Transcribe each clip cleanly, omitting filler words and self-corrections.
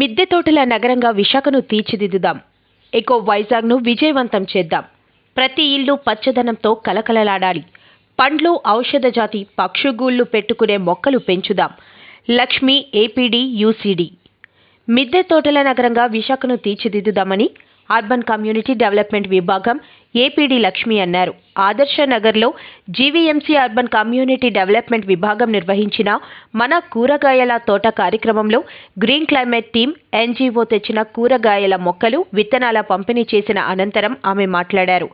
మిద్దె తోటల నగరంగా విశాఖను తీర్చిదిద్దుదాం. ఎకో వైజాగ్ను విజయవంతం చేద్దాం. ప్రతి ఇల్లు పచ్చదనంతో కలకలలాడాలి. పండ్లు, ఔషధ జాతి పక్షుగూళ్లు పెట్టుకునే మొక్కలు పెంచుదాం. Lakshmi APD UCD. మిద్దె తోటల నగరంగా విశాఖను తీర్చిదిద్దుదామని అర్బన్ కమ్యూనిటీ డెవలప్మెంట్ విభాగం ఏపీడీ లక్ష్మి అన్నారు. ఆదర్శ నగర్లో జీవీఎంసీ అర్బన్ కమ్యూనిటీ డెవలప్మెంట్ విభాగం నిర్వహించిన మన కూరగాయల తోట కార్యక్రమంలో గ్రీన్ క్లైమేట్ టీం ఎన్జీఓ తెచ్చిన కూరగాయల మొక్కలు, విత్తనాల పంపిణీ చేసిన అనంతరం ఆమె మాట్లాడారు.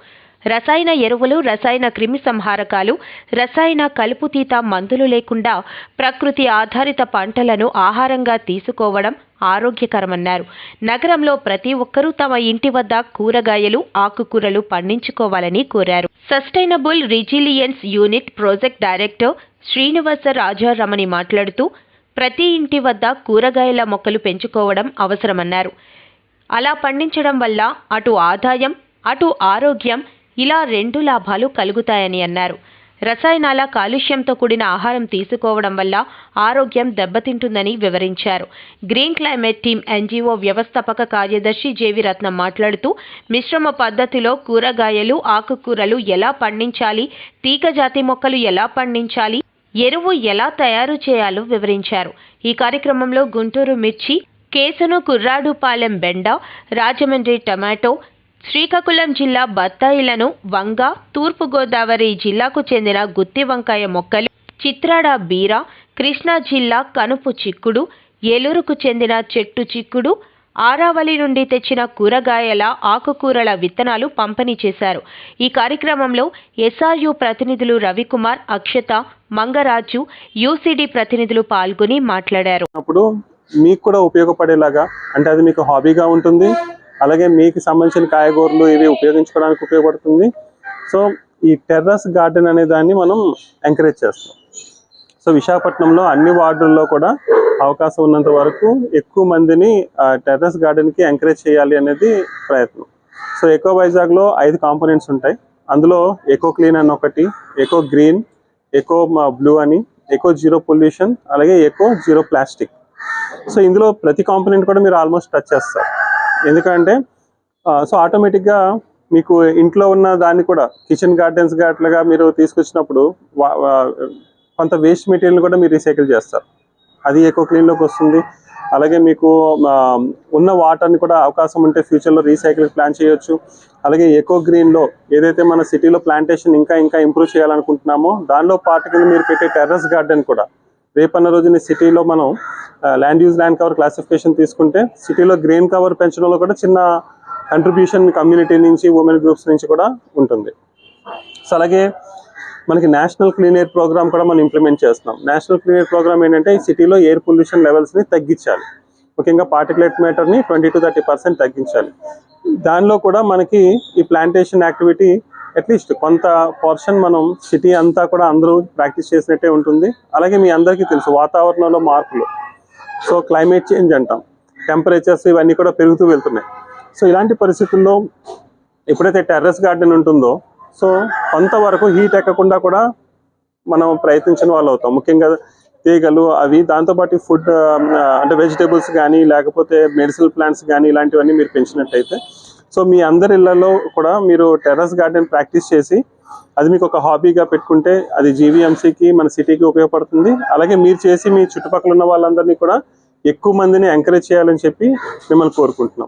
రసాయన ఎరువులు, రసాయన క్రిమి సంహారకాలు, రసాయన కలుపుతీత మందులు లేకుండా ప్రకృతి ఆధారిత పంటలను ఆహారంగా తీసుకోవడం ఆరోగ్యకరమన్నారు. నగరంలో ప్రతి ఒక్కరూ తమ ఇంటి వద్ద కూరగాయలు, ఆకుకూరలు పండించుకోవాలని కోరారు. Sustainable resilience unit project director Srinivasa Rajaramani మాట్లాడుతూ, ప్రతి ఇంటి వద్ద కూరగాయల మొక్కలు పెంచుకోవడం అవసరమన్నారు. అలా పండించడం వల్ల అటు ఆదాయం, అటు ఆరోగ్యం, ఇలా 2 లాభాలు కలుగుతాయని అన్నారు. రసాయనాల కాలుష్యంతో కూడిన ఆహారం తీసుకోవడం వల్ల ఆరోగ్యం దెబ్బతింటుందని వివరించారు. గ్రీన్ క్లైమేట్ టీం ఎన్జీఓ వ్యవస్థాపక కార్యదర్శి జేవి రత్నం మాట్లాడుతూ, మిశ్రమ పద్ధతిలో కూరగాయలు, ఆకుకూరలు ఎలా పండించాలి, తీగజాతి మొక్కలు ఎలా పండించాలి, ఎరువు ఎలా తయారు చేయాలో వివరించారు. ఈ కార్యక్రమంలో గుంటూరు మిర్చి, కేసును కుర్రాడుపాలెం బెండ, రాజమండ్రి టమాటో, శ్రీకాకుళం జిల్లా బత్తాయిలను, వంగ, తూర్పుగోదావరి జిల్లాకు చెందిన గుత్తి వంకాయ మొక్కలు, చిత్రాడ బీర, కృష్ణా జిల్లా కనుపు చిక్కుడు, ఏలూరుకు చెందిన చెట్టు చిక్కుడు, ఆరావళి నుండి తెచ్చిన కూరగాయల, ఆకుకూరల విత్తనాలు పంపిణీ చేశారు. ఈ కార్యక్రమంలో ఎస్ఆర్యు ప్రతినిధులు రవికుమార్, అక్షత, మంగరాజు, యూసీడీ ప్రతినిధులు పాల్గొని మాట్లాడారు. మీకు కూడా ఉపయోగపడేలాగా, అంటే అది మీకు హాబీగా ఉంటుంది, అలాగే మీకు సంబంధించిన కాయగూరలు ఇవి ఉపయోగించుకోవడానికి ఉపయోగపడుతుంది. సో ఈ టెర్రస్ గార్డెన్ అనే దాన్ని మనం ఎంకరేజ్ చేస్తాం. సో విశాఖపట్నంలో అన్ని వార్డుల్లో కూడా అవకాశం ఉన్నంత వరకు ఎక్కువ మందిని టెర్రస్ గార్డెన్కి ఎంకరేజ్ చేయాలి అనేది ప్రయత్నం. సో ఎకో వైజాగ్లో 5 కాంపోనెంట్స్ ఉంటాయి. అందులో ఎకో క్లీన్ అని ఒకటి, ఎకో గ్రీన్, ఎకో బ్లూ అని, ఎకో జీరో పొల్యూషన్, అలాగే ఎకో జీరో ప్లాస్టిక్. సో ఇందులో ప్రతి కాంపోనెంట్ కూడా మీరు ఆల్మోస్ట్ టచ్ చేస్తారు. ఎందుకంటే సో ఆటోమేటిక్గా మీకు ఇంట్లో ఉన్న దాన్ని కూడా కిచెన్ గార్డెన్స్ అట్లాగా మీరు తీసుకొచ్చినప్పుడు కొంత వేస్ట్ మెటీరియల్ కూడా మీరు రీసైకిల్ చేస్తారు. అది ఎకో క్లీన్లోకి వస్తుంది. అలాగే మీకు ఉన్న వాటర్ని కూడా అవకాశం ఉంటే ఫ్యూచర్లో రీసైకిల్ ప్లాన్ చేయొచ్చు. అలాగే ఎకో గ్రీన్లో ఏదైతే మన సిటీలో ప్లాంటేషన్ ఇంకా ఇంప్రూవ్ చేయాలనుకుంటున్నామో దానిలో పార్ట్ కింద మీరు పెట్టే టెర్రస్ గార్డెన్ కూడా రేపన్న రోజున సిటీలో మనం land use land cover classification తీసుకుంటే సిటీలో గ్రీన్ కవర్ పెంచడంలో కూడా చిన్న కంట్రిబ్యూషన్ కమ్యూనిటీ నుంచి, ఉమెన్ గ్రూప్స్ నుంచి కూడా ఉంటుంది. సో అలాగే మనకి నేషనల్ క్లీన్ ఎయిర్ ప్రోగ్రామ్ కూడా మనం ఇంప్లిమెంట్ చేస్తున్నాం. నేషనల్ క్లీన్ ఎయిర్ ప్రోగ్రామ్ ఏంటంటే ఈ సిటీలో ఎయిర్ పొల్యూషన్ లెవెల్స్ని తగ్గించాలి. ముఖ్యంగా పార్టికులేట్ మ్యాటర్ని 20 to 30% తగ్గించాలి. దానిలో కూడా మనకి ఈ ప్లాంటేషన్ యాక్టివిటీ అట్లీస్ట్ కొంత పోర్షన్ మనం సిటీ అంతా కూడా అందరూ ప్రాక్టీస్ చేసినట్టే ఉంటుంది. అలాగే మీ అందరికీ తెలుసు వాతావరణంలో మార్పులు, సో క్లైమేట్ చేంజ్ అంటాం, టెంపరేచర్స్ ఇవన్నీ కూడా పెరుగుతూ వెళ్తున్నాయి. సో ఇలాంటి పరిస్థితుల్లో ఎప్పుడైతే టెర్రస్ గార్డెన్ ఉంటుందో సో కొంతవరకు హీట్ ఎక్కకుండా కూడా మనం ప్రయత్నించిన వాళ్ళు అవుతాం. ముఖ్యంగా తీగలు అవి, దాంతోపాటు ఫుడ్ అంటే వెజిటేబుల్స్ కానీ లేకపోతే మెడిసినల్ ప్లాంట్స్ కానీ ఇలాంటివన్నీ మీరు పెంచినట్టయితే సో మీ అందరి ఇళ్లలో కూడా మీరు టెర్రస్ గార్డెన్ ప్రాక్టీస్ చేసి అది మీకు ఒక హాబీగా పెట్టుకుంటే అది జీవీఎంసీకి, మన సిటీకి ఉపయోగపడుతుంది. అలాగే మీరు చేసి మీ చుట్టుపక్కల ఉన్న వాళ్ళందరినీ కూడా ఎక్కువ మందిని ఎంకరేజ్ చేయాలని చెప్పి మిమ్మల్ని కోరుకుంటున్నాం.